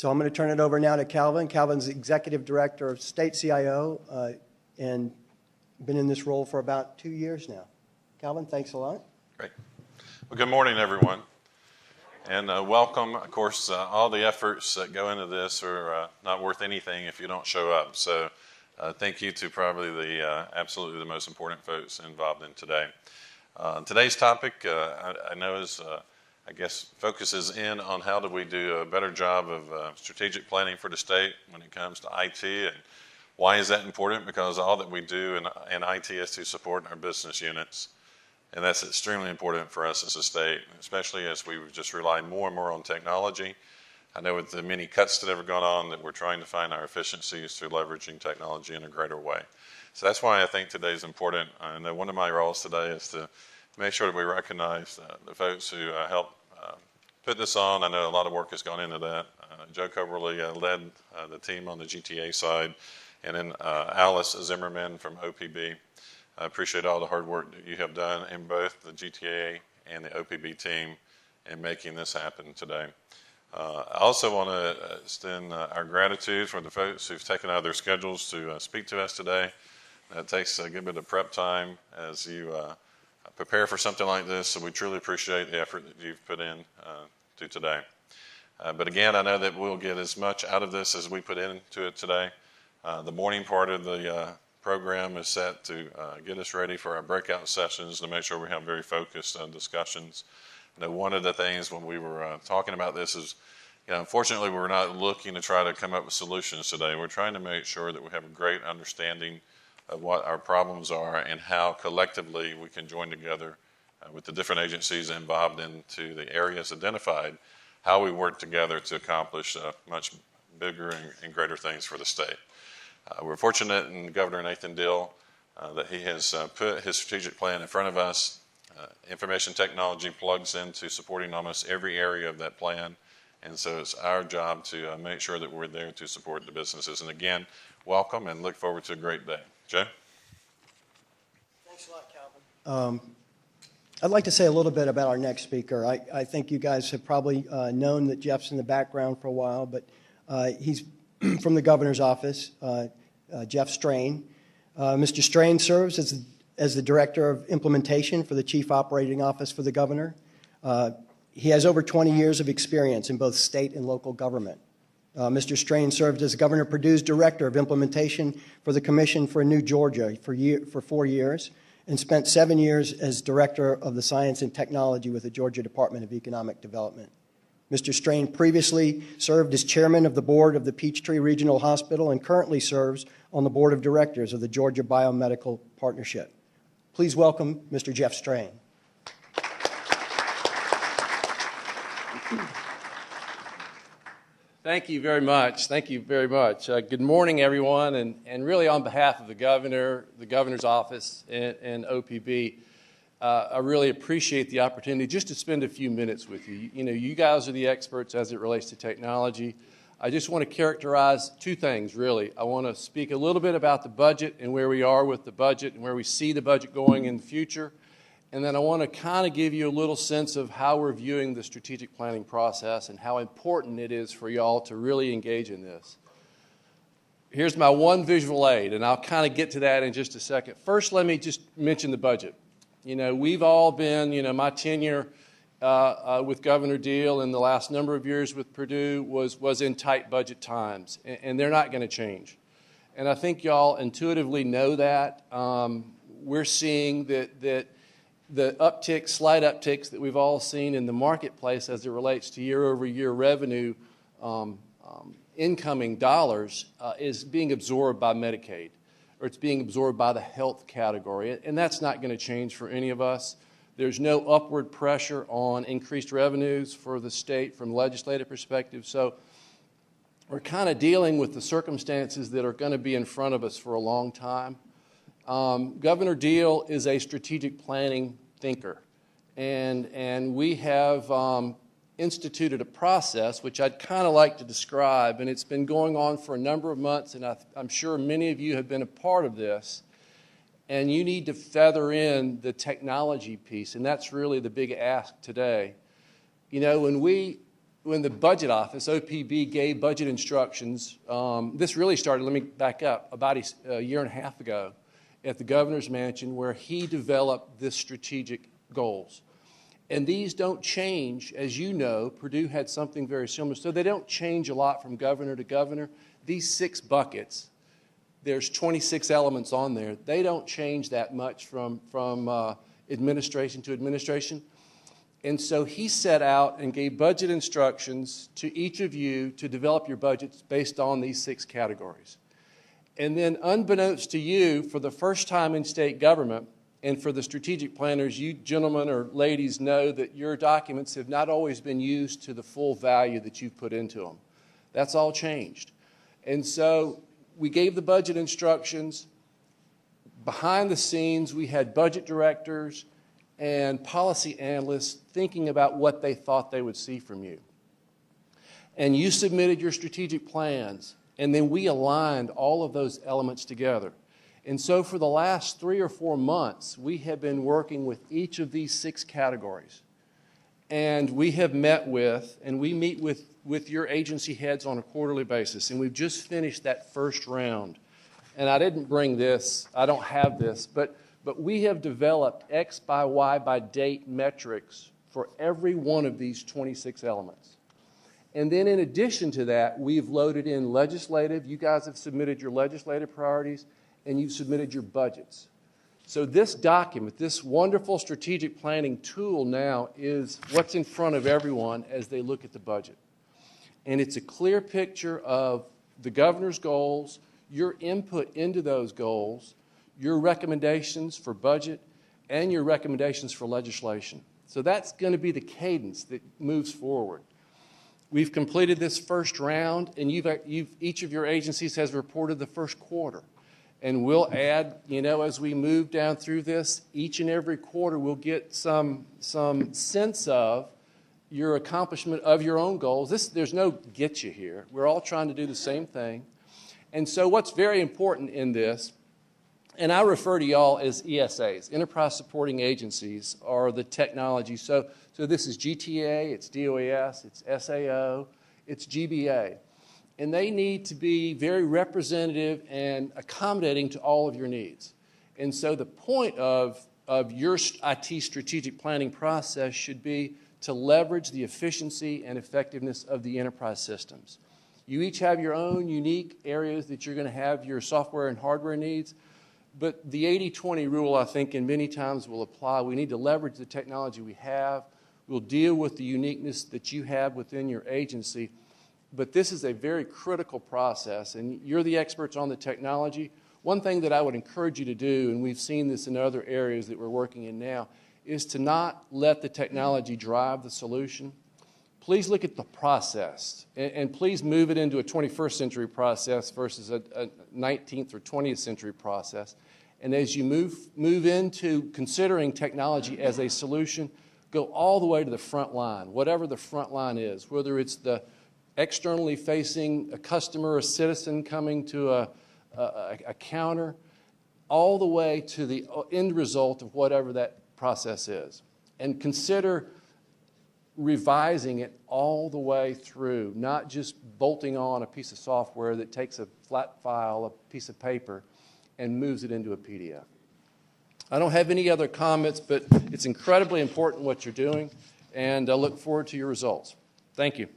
So I'm going to turn it over now to Calvin. Calvin's Executive Director of State CIO and been in this role for about 2 years now. Calvin, thanks a lot. Great. Well, good morning, everyone. And welcome. Of course, all the efforts that go into this are not worth anything if you don't show up. So thank you to probably the absolutely the most important folks involved in today. Today's topic, I know is, I guess, focuses in on how do we do a better job of strategic planning for the state when it comes to IT, and why is that important? Because all that we do in IT is to support our business units, and that's extremely important for us as a state, especially as we just rely more and more on technology. I know with the many cuts that have gone on that we're trying to find our efficiencies through leveraging technology in a greater way. So that's why I think today is important. I know one of my roles today is to make sure that we recognize the folks who helped put this on. I know a lot of work has gone into that. Joe Coberly led the team on the GTA side, and then Alice Zimmerman from OPB. I appreciate all the hard work that you have done in both the GTA and the OPB team in making this happen today. I also want to extend our gratitude for the folks who've taken out of their schedules to speak to us today. It takes a good bit of prep time as you prepare for something like this, so we truly appreciate the effort that you've put in to today. But again, I know that we'll get as much out of this as we put into it today. The morning part of the program is set to get us ready for our breakout sessions to make sure we have very focused discussions. You know, one of the things when we were talking about this is, unfortunately, we're not looking to try to come up with solutions today. We're trying to make sure that we have a great understanding of what our problems are and how collectively we can join together with the different agencies involved into the areas identified, how we work together to accomplish much bigger and greater things for the state. We're fortunate in Governor Nathan Deal that he has put his strategic plan in front of us. Information technology plugs into supporting almost every area of that plan, and so it's our job to make sure that we're there to support the businesses. And again, welcome and look forward to a great day. Joe? Thanks a lot, Calvin. I'd like to say a little bit about our next speaker. I think you guys have probably known that Jeff's in the background for a while, but he's from the governor's office, Jeff Strain. Mr. Strain serves as the Director of Implementation for the Chief Operating Office for the governor. He has over 20 years of experience in both state and local government. Mr. Strain served as Governor Perdue's Director of Implementation for the Commission for New Georgia for 4 years, and spent 7 years as Director of the Science and Technology with the Georgia Department of Economic Development. Mr. Strain previously served as Chairman of the Board of the Peachtree Regional Hospital and currently serves on the Board of Directors of the Georgia Biomedical Partnership. Please welcome Mr. Jeff Strain. Thank you very much. Thank you very much. Good morning, everyone, and really on behalf of the governor, the governor's office, and OPB, I really appreciate the opportunity just to spend a few minutes with you. You know, you guys are the experts as it relates to technology. I just want to characterize two things, really. I want to speak a little bit about the budget and where we are with the budget and where we see the budget going in the future. And then I want to kind of give you a little sense of how we're viewing the strategic planning process and how important it is for y'all to really engage in this. Here's my one visual aid, and I'll kind of get to that in just a second. First, let me just mention the budget. You know, we've all been, my tenure with Governor Deal in the last number of years with Perdue was in tight budget times, and they're not going to change. And I think y'all intuitively know that. We're seeing that the slight upticks that we've all seen in the marketplace as it relates to year-over-year revenue, incoming dollars, is being absorbed by Medicaid, or it's being absorbed by the health category, and that's not going to change for any of us. There's no upward pressure on increased revenues for the state from a legislative perspective, so we're kind of dealing with the circumstances that are going to be in front of us for a long time. Governor Deal is a strategic planning thinker, and we have instituted a process which I'd kind of like to describe, and it's been going on for a number of months, and I'm sure many of you have been a part of this, and you need to feather in the technology piece, and that's really the big ask today. You know, when we when the budget office, OPB, gave budget instructions, this really started, let me back up, about a year and a half ago at the governor's mansion, where he developed this strategic goals. And these don't change. As you know, Purdue had something very similar. So they don't change a lot from governor to governor. These 6 buckets, there's 26 elements on there. They don't change that much from administration to administration. And so he set out and gave budget instructions to each of you to develop your budgets based on these 6 categories. And then unbeknownst to you, for the first time in state government, and for the strategic planners, you gentlemen or ladies know that your documents have not always been used to the full value that you've put into them. That's all changed. And so we gave the budget instructions. Behind the scenes, we had budget directors and policy analysts thinking about what they thought they would see from you. And you submitted your strategic plans, and then we aligned all of those elements together. And so for the last 3 or 4 months, we have been working with each of these 6 categories. And we have met with, and we meet with your agency heads on a quarterly basis. And we've just finished that first round. And I didn't bring this, I don't have this, but we have developed X by Y by date metrics for every one of these 26 elements. And then in addition to that, we've loaded in legislative. You guys have submitted your legislative priorities, and you've submitted your budgets. So this document, this wonderful strategic planning tool now is what's in front of everyone as they look at the budget. And it's a clear picture of the governor's goals, your input into those goals, your recommendations for budget, and your recommendations for legislation. So that's going to be the cadence that moves forward. We've completed this first round, and each of your agencies has reported the first quarter. And we'll add, as we move down through this, each and every quarter we'll get some sense of your accomplishment of your own goals. There's no get you here. We're all trying to do the same thing. And so what's very important in this, and I refer to y'all as ESAs, Enterprise Supporting Agencies, are the technology. So this is GTA, it's DOES, it's SAO, it's GBA. And they need to be very representative and accommodating to all of your needs. And so the point of your IT strategic planning process should be to leverage the efficiency and effectiveness of the enterprise systems. You each have your own unique areas that you're going to have your software and hardware needs, but the 80-20 rule, I think, in many times will apply. We need to leverage the technology we have. We'll deal with the uniqueness that you have within your agency. But this is a very critical process, and you're the experts on the technology. One thing that I would encourage you to do, and we've seen this in other areas that we're working in now, is to not let the technology drive the solution. Please look at the process, and please move it into a 21st century process versus a 19th or 20th century process. And as you move into considering technology as a solution, go all the way to the front line, whatever the front line is, whether it's the externally facing a customer, a citizen coming to a counter, all the way to the end result of whatever that process is. And consider revising it all the way through, not just bolting on a piece of software that takes a flat file, a piece of paper, and moves it into a PDF. I don't have any other comments, but it's incredibly important what you're doing, and I look forward to your results. Thank you.